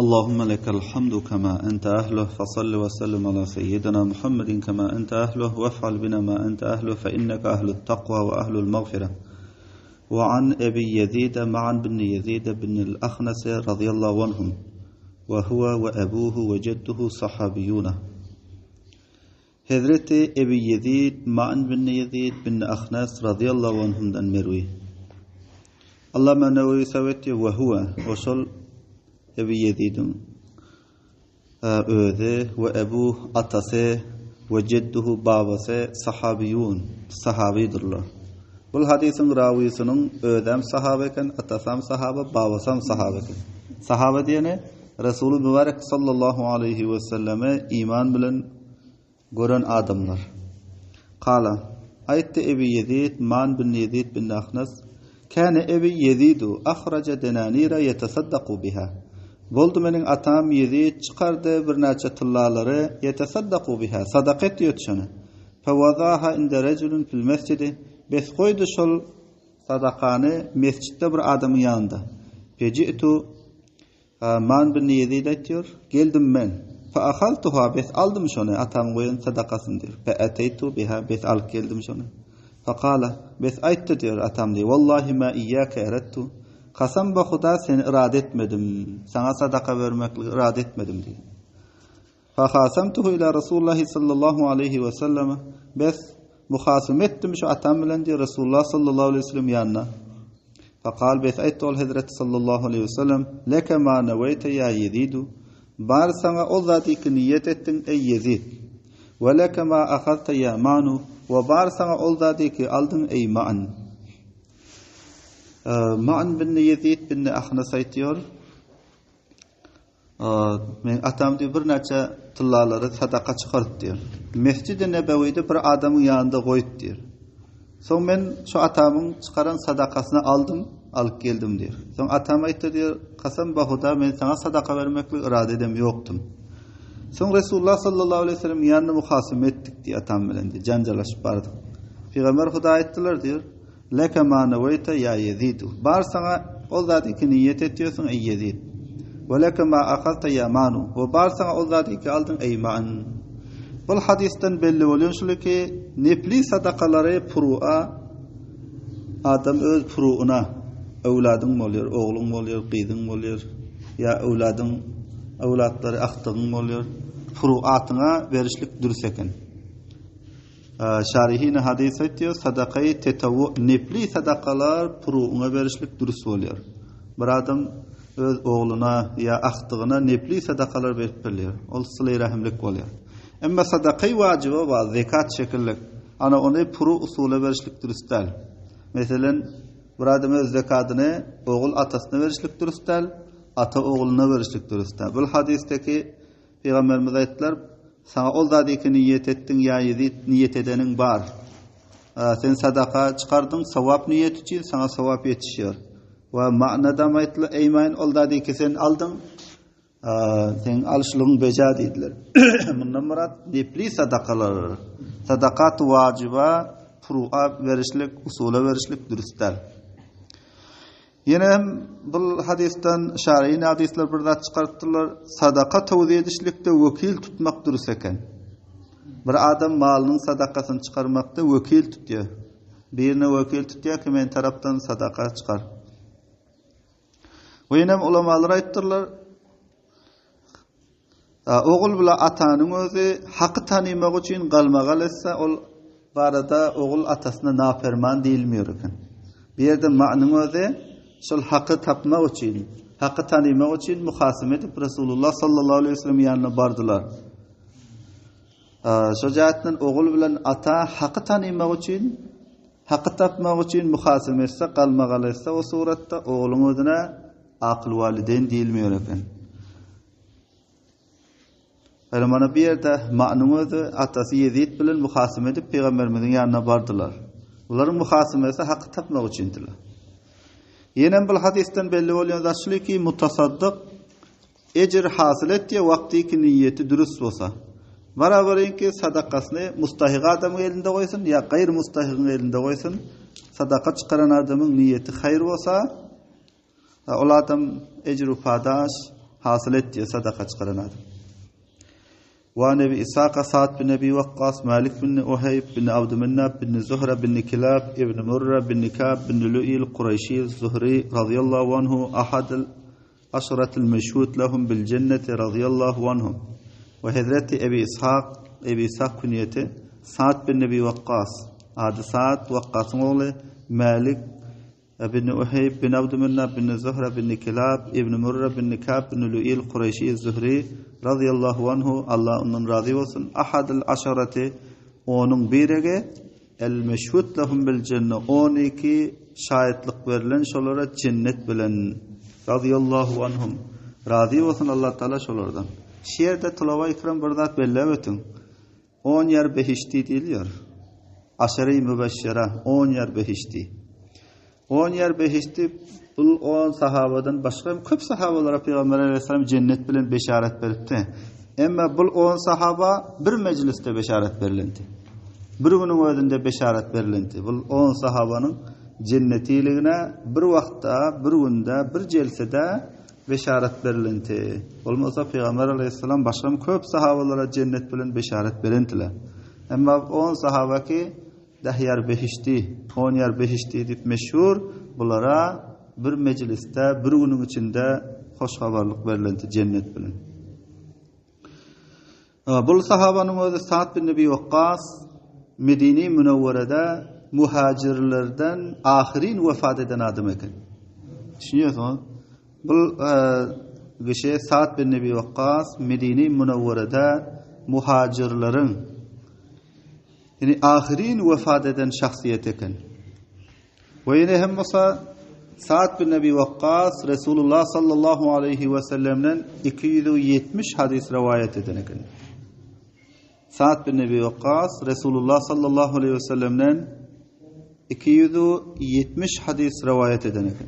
اللهم لك الحمد كما أنت أهله فصل وسلم على سيدنا محمد كما أنت أهله وافعل بنا ما أنت أهله فإنك أهل التقوى وأهل المغفرة. وعن أبي يزيد معن بن يزيد بن الأخنس رضي الله عنهم وهو وأبوه وجده صحابيون. حضرت أبي يزيد معن بن يزيد بن أخنس رضي الله عنهم دن مروي الله ما نوي سويت وهو وصل Ebi Yezid'in öde ve ebu atası ve cedduhu babası sahabidirler. Bu hadisin ravisinin ödem sahabeken, atasam sahabe, babasam sahabeken. Sahabe diyene Resulü Mübarek sallallahu aleyhi ve selleme iman bilen gören adamlar. Kala ayette Ebi Yezid Man bin Yezid bin Akhnas kâne Ebi Yezidu akhraca denanira yetasaddaku biha. Boldu menin atam Yezid çıkardı bir neçe tıllaları yetasaddaqu biha sadaqat yotşana. Fawadaha inde rajulun fil mescidi bes koydu şol sadaqanı mescitte bir adamın yanında. Feci'tu Man bin Yezid aytıyor geldim men. Fa akhaltuha bes aldım şonu atam koyun sadaqasını diyor. Fa ataytu biha bes alıp geldim şonu. Fa qala bes aytdı diyor atam diyor vallahi ma iyyaka erettu. Kasam ba Huda seni irade etmedim. Sana sadaka vermekle irade etmedim diye. Fa khasamtuhu ila Resulullah sallallahu aleyhi ve sellem. Bes muhasım ettim şu atam bilen diye Resulullah sallallahu aleyhi ve sellem yanına. Fa kal bes aytti ol Hazreti sallallahu aleyhi ve sellem leke ma neveyte ya Yezidu. Bar sana o zati ki niyet ettin ey Yezid. Ve leke ma akhadte ya Manu. Ve bar sana o zati ki aldın ey Ma'an. Ma'an bin Yezid bin Akhnas aytıyor. Men atam diyor bir neçe tıllaları sadaka çıkarıp diyor. Mescid-i Nebevi'de bir adamın yanında koyup diyor. Son men şu atamın çıkaran sadakasını aldım, alıp geldim diyor. Son atam aytdı diyor, kasam bahuda men sana sadaka vermekle irade edem yoktum. Son Resulullah sallallahu aleyhi ve sellem yanına muhasım ettik diye atam bilen diyor. Cancalaşıp bardık. Peygamber Huda ayttılar diyor. Leke ma neveyte ya Yezidu. Bar sana o zati ki niyet ediyorsun ey Yezid. Ve leke ma akhadte ya Manu. Ve bar sana o zati ki aldın ey Ma'an. Bu hadisten belli oluyor şu ki nepli sadakaları furu'a adam öz furu'una evladın mı oluyor, oğlun mu oluyor, kızın mı oluyor ya evlatları ahtığın mı oluyor furu'atına verişlik dürüseken. Şarihine hadis ediyor sadakayı tetavvu nepli sadakalar furu'una verişlik dürüst oluyor. Bir adam öz oğluna ya ahtığına nepli sadakalar verip veriyor. O sıla-i rahimlik oluyor. Ama sadakayı vacibi var zekat şekillik. Ana onu furu usulü verişlik dürüst değil. Mesela bir adam öz zekatını oğul atasına verişlik dürüst değil, ata oğluna verişlik dürüst değil. Bu hadisteki Peygamberimiz ayettiler sana ol zati niyet ettin ya Yezid niyet edenin var. Sen sadaka çıkardın sevap niyet için sana sevap yetişiyor. Ve manada ayettiler eymen ol zati sen aldın sen alışlığın beca dediler. Bundan murat nepli sadakalar. Sadakat vaciba furu'a verişlik usule verişlik dürüstler. Yine bu hadisten şer'i hadisler burada çıkarttılar. Sadaka tevzi edişlikte vekil tutmak dürüst eken. Bir adam malının sadakasını çıkarmakta vekil tutuyor. Birine vekil tutuyor ki men taraftan sadaka çıkar. Ve yine ulamalar ayttılar. Oğul bila atanın özü hakkı tanımak için qalmagal etse ol barada oğul atasına naferman değilmiyor eken. Bir yerde ma'nın özü şol hakkı tapmak için, hakkı tanımak için muhasım edip Resulullah sallallahu aleyhi ve sellem yanına bardılar. Şocaatın oğul bilen ata hakkı tanımak için, hakkı tapmak için muhasım etse, qalmagal etse o suratta oğlun özüne akıl validen değilmiyor eken. Mana bir yerde ma'nun özü atası Yezid bilen muhasım edip Peygamberimizin yanına bardılar. Onların muhasimesi hakkı tapmak içindiler. Yine bu hadisten belli oluyor da ki mutasaddık ecir hasıl ettiği vakti ki niyeti dürüst olsa. Beraberin ki sadakasını mustahik adamın elinde koysun ya gayr mustahikin elinde koysun. Sadaka çıkaran adamın niyeti hayır olsa o adam ecir-u padaş hasıl etdiye sadaka çıkaran adam. Ve Nebi İshak'a Sa'd bin Ebi Vakkas, Malik bin Uhayb bin Abdümenab bin Zuhra bin Kilab ibn Murra bin Kab bin Lu'il Kureyşi Zuhri radıyallahu anhu ahadil aşratil meşhud lahum bil cenneti radıyallahu anhum. Ve Hazreti Ebi İshak künyeti Sa'd bin Ebi Vakkas, adı Sa'd Vakkas'ın oğlu Malik bin Uhayb bin Abdümenab bin Zuhra bin Kilab ibn Murra bin Kab bin Lu'il Kureyşi Zuhri radıyallahu anhu, Allah ondan razı olsun. Ahadil aşarati, onun birege el meşhud lahum bil cennet, 12 şahitlik verilen şolara cennet bilen radıyallahu anhum, razı olsun Allah Teala şolardan. Şiirde tulava ikram birdat bellemetin 10 yer behişti diliyor. Aşere-i mübeşşere 10 yer behişti. 10 yer behişti. Bu 10 sahabadan başka köp sahabalara Peygamber Aleyhisselam cennet bilen beşaret beripdi. Emma bu 10 sahaba bir mecliste beşaret berildi. Bir günün özünde beşaret berildi. Bu 10 sahabanın cennetiligine bir vaqtda, bir günde, bir celsede beşaret berildi. Olmasa Peygamber Aleyhisselam başka köp sahabalara cennet bilen beşaret berildiler. Emma 10 sahaba ki 10 yer behişti, 10 yer behişti dip meşhur, bulara bir mecliste bir günün içinde hoş haberlik verilendi cennet bilen. Bu sahabanın özü Sa'd bin Ebi Vakkas Medine-i Münevvere'de muhacirlerden ahirin vefat eden adam eken. Düşünüyorsunuz? Bu kişi Sa'd bin Ebi Vakkas Medine-i Münevvere'de muhacirlerin yani ahirin vefat eden şahsiyet eken. Ve yine hem olsa Sa'd bin Ebi Vakkas Resulullah sallallahu aleyhi ve sellem'den 270 hadis rivayet eden eken. Sa'd bin Ebi Vakkas Resulullah sallallahu aleyhi ve sellem'den 270 hadis rivayet eden eken.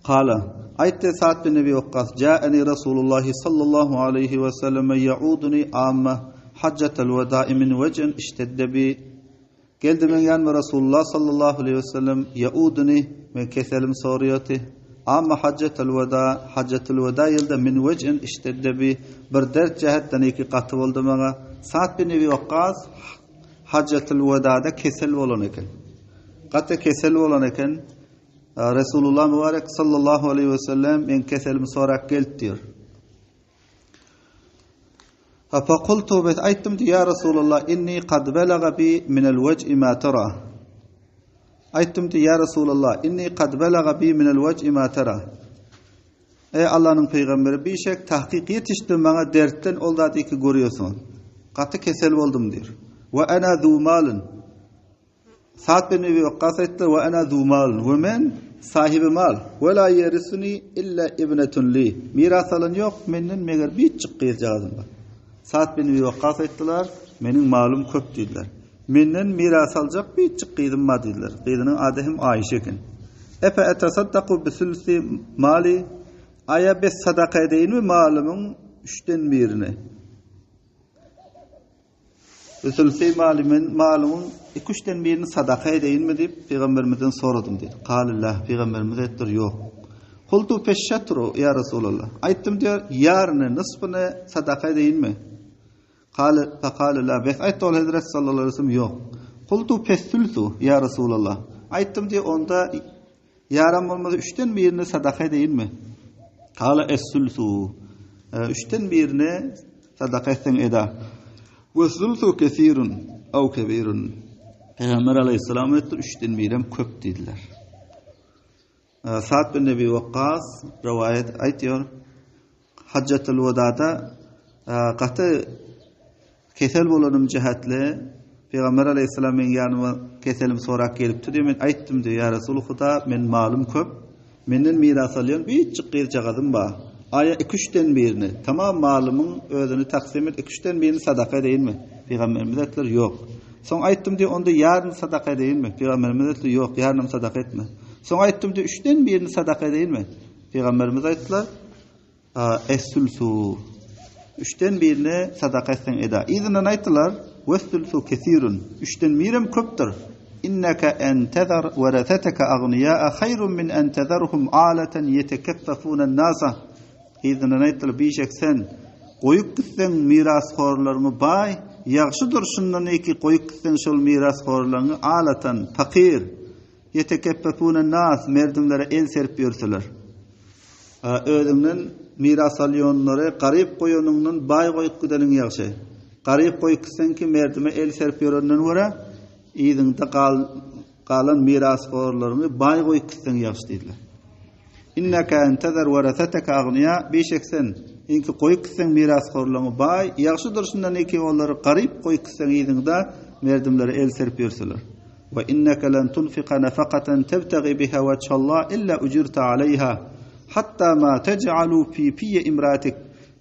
Kala ayette Sa'd bin Ebi Vakkas Ca'ani Resulullah sallallahu aleyhi ve selleme ya'uduni amma haccetel veda'i min vecen iştedde bi. Geldi men yanma Resulullah sallallahu aleyhi ve sellem yauduni men keselim soriyoti amma haccetul veda yılda min vecen iştedde bir dert cehetten iki katı oldu bana. Sa'd bin Ebi Vakkas haccetul veda'da kesel olan eken. Katı kesel olan eken Resulullah mübarek sallallahu aleyhi ve sellem men keselim sorak geldi diyor. فقلت بأيتم يا رسول الله إني قد بلغ بي من الوجع ما ترى أيتم يا رسول الله إني قد بلغ بي من الوجع ما ترى Ey Allah'ın peygamberi bir şey tahkik yetişti bana dertten oldu ki görüyorsun. Katı kesel oldum diyor. Ve ana zu malın. Sa'd bin Ebi Vakkas etti ve ana zu malın. Ve men sahibi mal. Ve la yerisuni illa ibnetun li. Miras alan yok menden meğer bir çıkıyacağım ben. Sa'd bin Ebi Vakkas ettiler, menin malum köp dediler. Menden miras alacak bir çıkıydım ma dediler. Kıydının adehim Ayşe eken. Efe etasaddaku bisülsi mali, aya bes sadaka edeyim mi malımın 3'ten birini? Bisülsi malımın 2-3'ten birini sadaka edeyim mi deyip Peygamberimizden sordum dedi. Kâlillah, Peygamberimiz ettir yok. Kultu peşşetru ya Resulallah. Ayttim diyor, yarını, nısfını sadaka edeyim mi? Fakale la bes ayet ol Hazret sallallahu aleyhi ve sellem yok. Kultu pesülsu ya Resulallah. Ayttim diye onda yaram olmadı 3'ten birini sadaka edeyim mi? Kale es-sülsu. 3'ten birini sadaka etsen eda. Ve sülsu kesirun ev kebirun. Peygamber aleyhisselam etti 3'ten birim köp dediler. Sa'd bin Ebi Vakkas rivayet aytıyor. Haccetul Veda'da katı kesel bolanım cihatle Peygamber Aleyhisselam'ın yanıma keselim sorak gelipti diye men aytdım diye ya Resulullah men malum köp menden miras alyon bir çıkır cagadım ba aya 2-3'ten birini tamam malımın özünü taksim et 2-3'ten birini sadaka değil mi? Peygamberimiz ettiler yok. Son aytdım diye onda yarın sadaka değil mi? Peygamberimiz ettiler yok yarın sadaka etme. Son aytdım diye 3'ten birini sadaka değil mi? Peygamberimiz ettiler es-sülsu 3'ten birini sadaka etsen eda. İzinden ayttılar وَالثُّلْثُ كَثِيرٌ 3'ten birim köptür. إِنَّكَ أَنْ تَذَرْ وَرَثَتَكَ أَغْنِيَاءَ خَيْرٌ مِنْ أَنْ تَذَرْهُمْ عَالَةً يَتَكَفَّفُونَ النَّاسَ İzinin aytdylar bişek sen goýup gitsen mirasxorlaryny bay, ýagşydyr şundan eki goýup gitsen şol mirasxorlaryny alatan fakir yetekeppefune nas merdimlere el serip ýörseler. Özünden miras alýanlary garyp goýanynyň bay goýup gideniň ýagşy. Garyp goýup gitsen ki merdime el serip ýörenden wara ýygyňda galan mirasxorlaryny bay goýup gitsen ýagşy diýdiler. İnneke entezer waraseteke agniya bişeksen inki goýup gitsen mirasxorlaryny bay ýagşydyr şundan eki olary garyp goýup gitsen ýygyňda merdimlere el serip ýörseler. Ve inneke len tunfiqa nafaqatan tabtaghi biha wajhallah illa ujirta alayha hatta ma tec'alu fi imratik.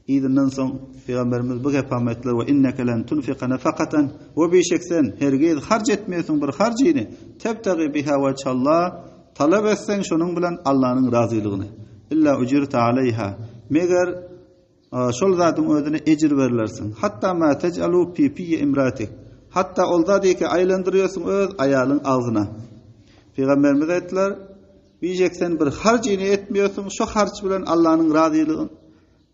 İzinden soň Peygamberimiz bu gepametler ve inneke len tunfiqa nafaqatan ve bişeksen hergiz harc etmeýärsiň bir harjyny tabtaghi biha wajhallah talab etsen şonuň bilen Allah'ın razılygyny illa ujirta alayha meger şol zatyň özüne ejir berilirsin hatta ma tec'alu fi imratik hatta olda diýki aýlandyrýarsyň öz aýalyň agzyna. Peygamberimiz aýtdylar biýjeksen bir harjyny etmeýärsiň şo harç bilen Allah'ın razılygyny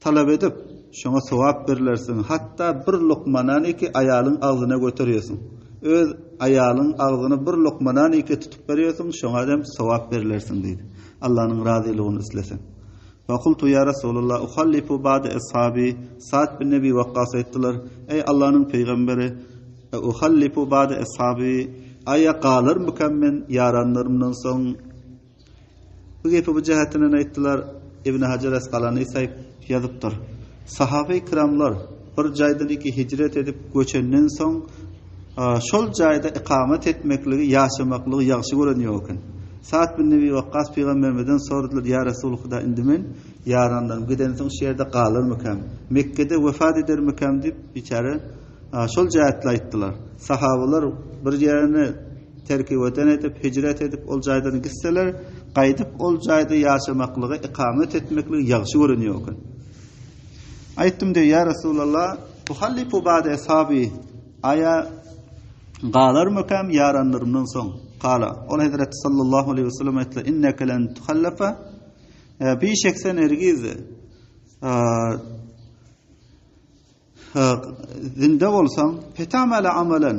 talap edip şoňa sowap berilirsin hatta bir lokmanan eki aýalyň agzyna göterýärsiň öz aýalyň agzyny bir lokmanan eki tutup berýärsiň şoňa hem sowap berilirsin diýdi. Allah'ın razılygyny islesen. Faqultu ya Rasulullah ukhallifu ba'da ashabi Sa'd bin Nebi Waqqas aýtdylar ey Allah'ın peýgamberi ukhallifu ba'da ashabi aya qalar mükemmel yaranlarımdan soň bu gepi bu jehatinden aýtdylar. İbn Hajar Asqalani saýyp ýazypdyr. Sahabe-i kiramlar bir jaýdan iki hijret edip göçenden soň şol jaýda ikamet etmekligi, ýaşamakligi ýagşy görenýär eken. Sa'd bin Nebi Waqqas peýgamberimizden soradylar ya Rasulullah indi men yaranlarym giden soň şerde galarmykam, Mekke'de wefat edermikam diýip biçare şol jaýatly aýtdylar. Sahabalar bir ýerine terkiweten edip hijret edip ol jaýdan gitseler, gaýdyp ol jaýda ýaşamaklygy, ikamet etmekligi ýagşy görenýär eken. Aýtdym de ya Rasulullah, "Tuhallifu ba'da ashabi." Aya galarmykam yaranlarymdan soň. Qala, ol Hazrat sallallahu aleyhi ve sellem aýtdy, "Inneke len tuhallafa." Bişeksen ergiz zinde bolsaň, "Fetamala amalan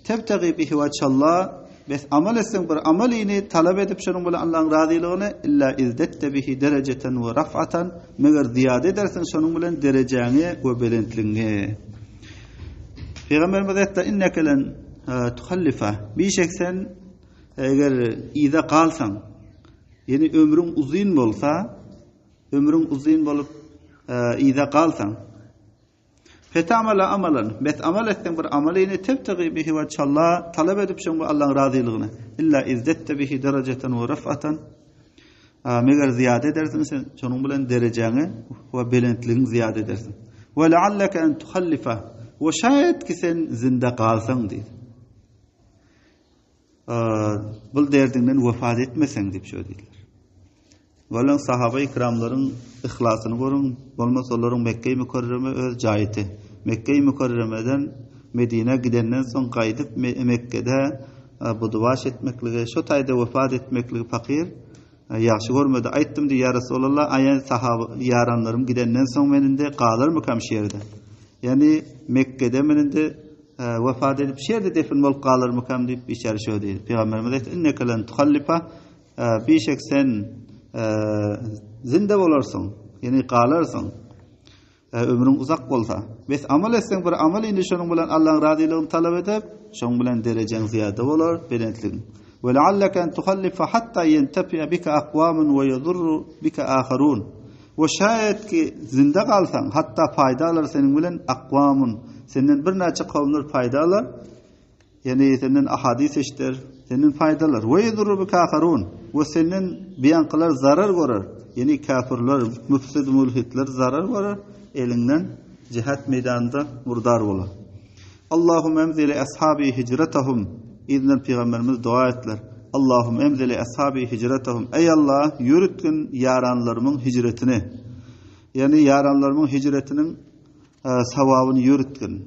tabtaghi bihi wajhallah." Bes amal etsen bir amalyny talap edip şonuň bilen Allah'ın razılygyny illa izdette bihi dereceten we raf'atan meger ziyade edersen şonuň bilen derejäňi we belentligiňi. Peygamberimiz aýtdy inneke len tuhallifa bişeksen eger ýa-da galsaň ýani ömrüň uzun bolsa ömrüň uzun bolup ýa-da galsaň fetamala amalan bet amal etsen bir amalyny tabtaghi bihi wajhallah talab edip şoň Allah'ın razılygyny illa izdette bihi dereceten we raf'atan meger ziyade edersin sen şonuň bilen derejäňi we belentligiň ziyade edersin we la'allaka an tuhallifa we şayet ki sen zinde galsaň diýdi. Bul derdinden wefat etmesen diýip şöýdiler. Bolan sahabe-i kiramlaryň ihlasını görün, bolmasa olaryň Mekke-i Mükerreme öz jaýyty. Mekke-i Mükerreme'den Medine gidenden soň gaýdyp Mekke'de buduwaş etmekligi, şo taýda wefat etmekligi fakir ýagşy görmedi. Aýtdym di ya Rasulullah, aýan sahabe yaranlarym gidenden soň meninde galarmykam şerde. Yani Mekke'de meninde wefat edip şerde defin bolup galarmykam diýip biçare şöýdi. Peygamberimiz aýtdy, "Inneke len tuhallifa." Bişek sen zinde bolarsyň, yani galarsyň. Ömrüň uzak bolsa, bes amal etsen bir amalyny şonuň bilen Allah'ın razılygyny talap edip, şonuň bilen derejeň ziyade bolar, belentligiň. Ve la'allaka an tuhallifa hatta yantafi'a bika aqwamun ve yadurru bika akharun. Ve şayet ki zinde galsaň, hatta faydalar senin bilen aqwamun, senden bir näçe kawmlar faydalar, yani senden ahadis eşiter, senin faydalar. Ve yadurru bika akharun, ve senin biyanqylar zarar görer. Yani kafirler, müfsid mulhitler zarar görer. Elinden cihat meydanında murdar bolar. Allahümme emzili ashabi hicretahum. İznen Peygamberimiz dua ettiler. Allahümme emzili ashabi hicretahum. Ey Allah, yürütgün yaranlarımın hicretini. Yani yaranlarımın hicretinin savabını yürütgün.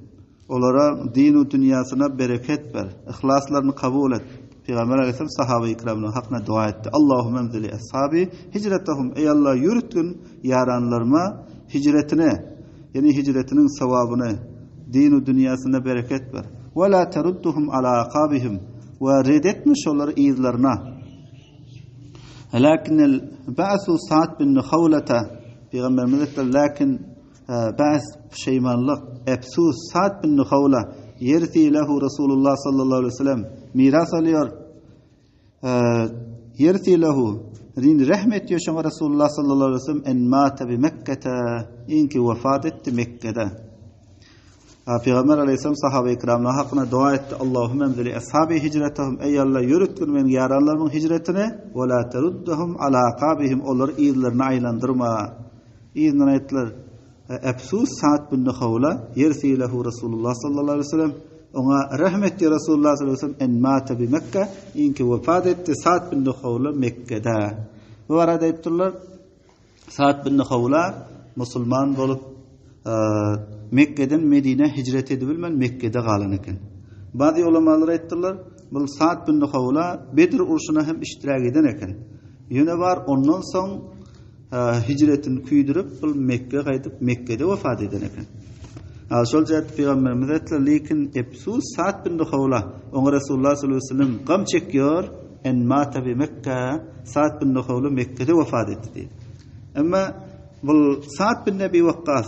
Olara dinu dünyasına bereket ver. İhlaslarını kabul et. Peygamber Aleyhisselam sahabe-i kiramın hakkına dua etti. Allahümme mzili ashabi hicretahum. Ey Allah yürütün yaranlarıma hicretine, yani hicretinin sevabını, dinu dünyasında bereket ver. Ve la terudduhum ala akabihim. Ve reddetmiş onları izlerine. Lakin ba'su Sa'd bin Khawlata, Peygamberimiz etti, lakin ba'z şeymanlık, efsus Sa'd bin Khawla yersi lehu Resulullah sallallahu aleyhi ve sellem miras alıyor. Yersi lehu rahmet diyor şuna Resulullah sallallahu aleyhi ve sellem en mata bi Mekke'te, inki vefat etti Mekke'de. Peygamber aleyhisselam sahabe-i kiramına hakkına dua etti. Allahümme emzili ashabi hicretahum. Ey Allah yürütün men yaranlarımın hicretine ve la teruddahum ala akabihim. Onları izlerine aylandırma. İzlerine ettiler. Efsus Sa'd bin Khawla yersi lehu Resulullah sallallahu aleyhi ve sellem. Ona rahmet diyor Resulullah sallallahu aleyhi ve sellem en mata bi Mekke, inki vefat etti Sa'd bin Khawla Mekke'de. Bu arada ettiler Sa'd bin Khawla Müslüman olup Mekke'den Medine hicret edebilmen Mekke'de kalan eken. Bazı ulamalar ettiler bu Sa'd bin Khawla Bedir uruşuna hem iştirak eden eken. Yine var ondan son hicretini küydürüp bu Mekke'ye kaydıp Mekke'de vefat eden eken. Şol jat Peygamberimiz ettiler lekin Efsus Sa'd bin Khawla ona Resulullah sallallahu aleyhi ve sellem gam çekiyor en mata bi Mekke, Sa'd bin Khawla Mekke'de vefat etti diye. Ama bu Sa'd bin Ebi Waqqas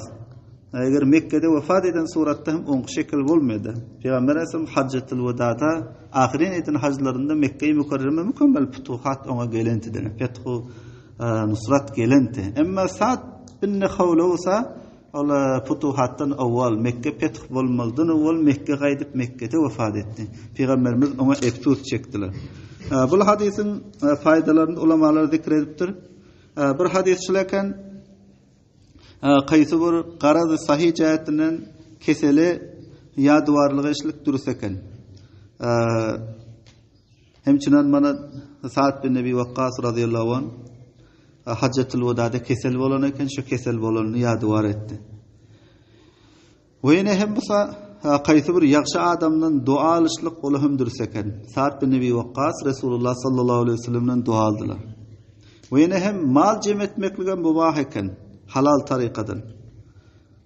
eğer Mekke'de vefat eden suratda hem on şekil olmadı. Peygamber Aleyhisselam Haccetul Veda'da ahirin eden haclarında Mekke-i Mükerreme mükemmel futuhat ona gelentidir. Fethu nusrat gelenti. Ama Sa'd bin Khawla olsa ola futuhattan avval Mekke feth olmadan avval Mekke gaydıp Mekke'de vefat etti. Peygamberimiz ona efsus çektiler. Bu hadisin faydalarını ulamalar zikrediptir. Bir hadisçilerken qaysı bir qaraz sahih jihatinden keseli yaduvarlığı işlik durus eken. Hemçinan mana Sa'd bin Ebi Waqqas radıyallahu anh Haccetul Veda'da kesel bolan eken, şu kesel bolanını yaduvar etti. Ve yine hem bu qaysı bir yaxşı adamdan dua alışlık olu hem durus eken. Sa'd bin Ebi Waqqas Resulullah sallallahu aleyhi ve sellem'den dua aldılar. Ve yine hem mal cem etmekligen mubah eken. Halal tarikadan.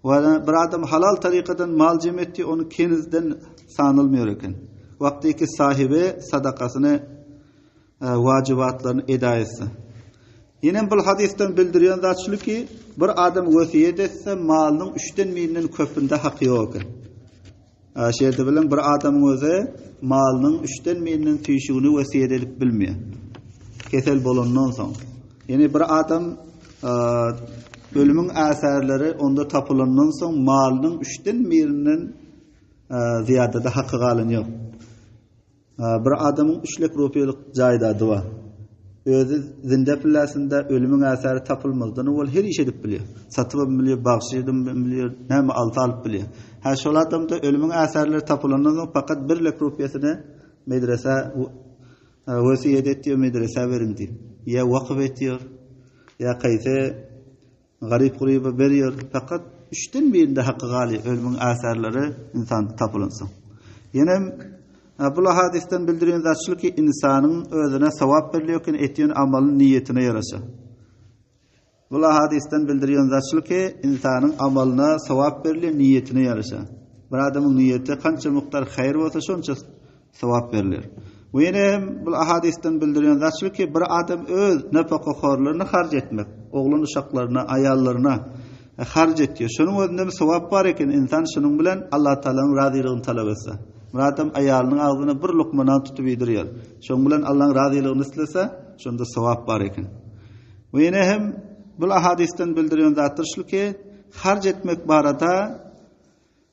Ve bir adam halal tarikadan mal cem etti, onu kenizden sanılmıyor eken. Vaktiki sahibi sadakasını, vacibatlarını eda etse. Yine bu hadisten bildiriyor da ki bir adam vasiyet etse malının 3'ten 1'inin köpünde hakkı yok. Şeyde bilen bir adamın özü malının 3'ten 1'inin tüyüşüğünü vasiyet edip bilmiyor. Kesel bolondan sonra. Yani bir adam ölümün asarları onda tapılandan sonra malının 3'ten 1'inin ziyadada hakkı kalın yok. Bir adamın 3 lak rupiyelik caydadı var. Özü zinde pillasında ölümün asarı tapılmazdığını ol her iş edip biliyor. Satıp biliyor, bağışlayıp biliyor, hem altı alıp biliyor. Her şol adamda ölümün asarları tapılandan sonra fakat 1 lak rupiyesini medrese vasiyet ediyor, medrese verin diyor. Ya vakıf ediyor, ya kayse garip guribe veriyor. Fakat 3'ten 1'inde hakkı gali ölümün asarları insan tapılınsın. Yine bu hadisten bildiriyor zatçılık ki insanın özüne sevap veriliyorken ettiğin amalın niyetine yarasa. Bu hadisten bildiriyor zatçılık ki insanın amalına sevap veriliyor niyetine yarasa. Bir adamın niyeti kança miktar hayır olsa şonça sevap verilir. Ve yine bu hadisten bildiriyor zatçılık ki bir adam öz nafakakorlarını harc etmek, oğlun uşaklarına, ayallarına harc ediyor. Şunun özünde bir sevap var eken insan şunun bilen Allah Teala'nın razılığını talep etse. Adam ayalının ağzına bir lokmadan tutup yediriyor. Şun bilen Allah'ın razılığını istese, şunda sevap var eken. Ve yine hem bu hadisten bildiriyor zatçılık ki harc etmek barada,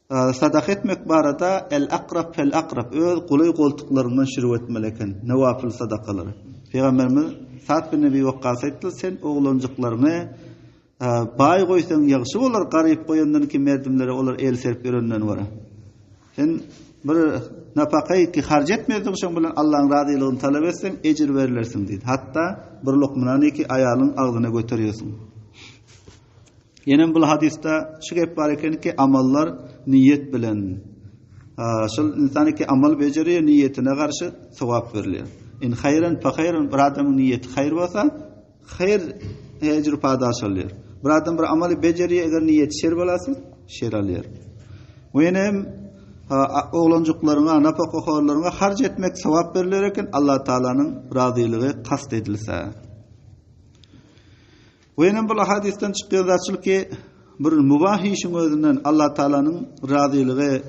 sadaka etmek barada el-akrab fel-akrab öz qulay koltuklarından şuru etmeleken nevafil sadakaları. Peygamberimiz Sa'd bin Ebi Waqqas aytdı, sen oğlancıklarını bay koysan yaxşı bolar, qarayıp koyandan ki merdimlere olar el serp berenden var. Sen bir nafakayı ki harc etmedin şun bilen Allah'ın razılığını talep etsen ecir verirsin deydi. Hatta bir lokmanı ki ayalın ağzına götürüyorsun. Yine bu hadiste şu gep var eken ki amallar niyet bilen Şol insanki amal beceriyor, niyetine karşı sevap verilir. In hayran fa hayran, bir adamın niyeti hayır bolsa, hayır ecri padaş alır. Bir adam bir amali beceriyor, eğer niyeti şer bolsa, şer alır. Wenem oğlancuklarına, napaka-horlarına harc etmek sevap verilir eken Allah Taala'nın razılığı kast edilse. Wenem bu hadisten çıkıyor zatçılık ki bir mubah işin özünden Allah Taala'nın razılığı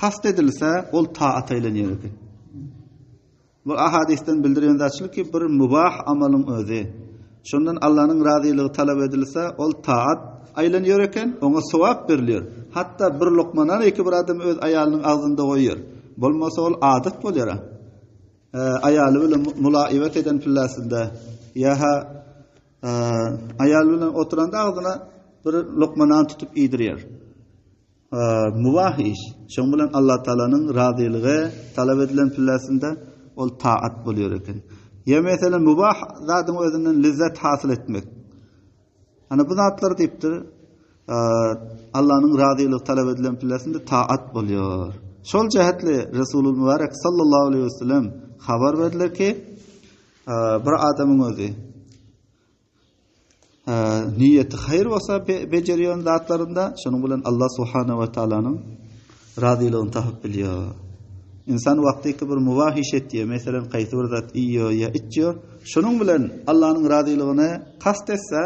kast edilse ol taat eylenir eken. Bu hadisten bildiren zatçılık ki bir mubah amalın özü. Şondan Allah'ın razılığı talep edilse ol taat aylanıyor eken, ona sevap veriliyor. Hatta bir lokmanan iki bir adam öz ayalının ağzında koyuyor. Bolmasa ol adet bolýar. Ayalı bilen mulaibet eden pillasında yaha ayalı bilen oturanda ağzına bir lokmanan tutup iydirýär. Mubah iş. Şoň bilen Allah Taala'nın razylygy talep edilen pillasında ol taat bolýar eken. Ya mesela mubah zadyň özünden lezzet hasyl etmek. Ana bu zatlar diýipdir. Allah'ın razılığı talep edilen pillasında taat bolýar. Şol jähetli Resulul Mübarek sallallahu aleyhi ve sellem habar berdiler ki bir adamın özü niyeti hayır bolsa beceriýän zatlarında şonuň bilen Allah subhanahu wa ta'ala'nın razılıgyny tapyp bilýär. İnsan wagtyky bir mubah iş etdiýär, meselem gaýsy bir zat iýýär ýa içýär, şonuň bilen Allah'ın razılıgyny kast etse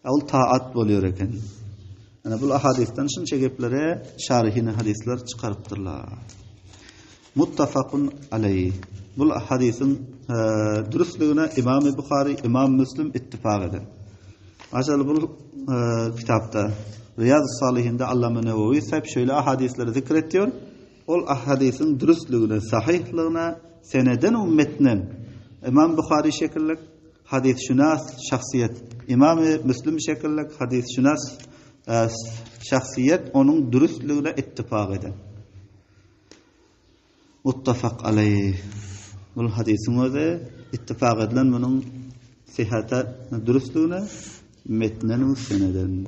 ol taat bolýar eken. Ana bu hadisden şunça geplere şarihine hadisler çıkarıpdırlar. Muttafaqun aleyh. Bu hadisin dürüstlüğüne İmam Buhari, İmam Müslim ittifak eder. Aşağı bu kitapta Riyaz-ı Salihinde Allame Nevevi hep şöyle hadisleri zikrediyor. Ol hadisin dürüstlüğüne, sahihlığına, seneden ümmetinen İmam Buhari şekillik hadis şunas şahsiyet, İmam Müslim şekillik hadis şunas şahsiyet onun dürüstlüğüne ittifak eder. Muttafaq aleyh. Bu hadisin özü ittifak edilen bunun sihhata dürüstlüğüne metnen ve seneden.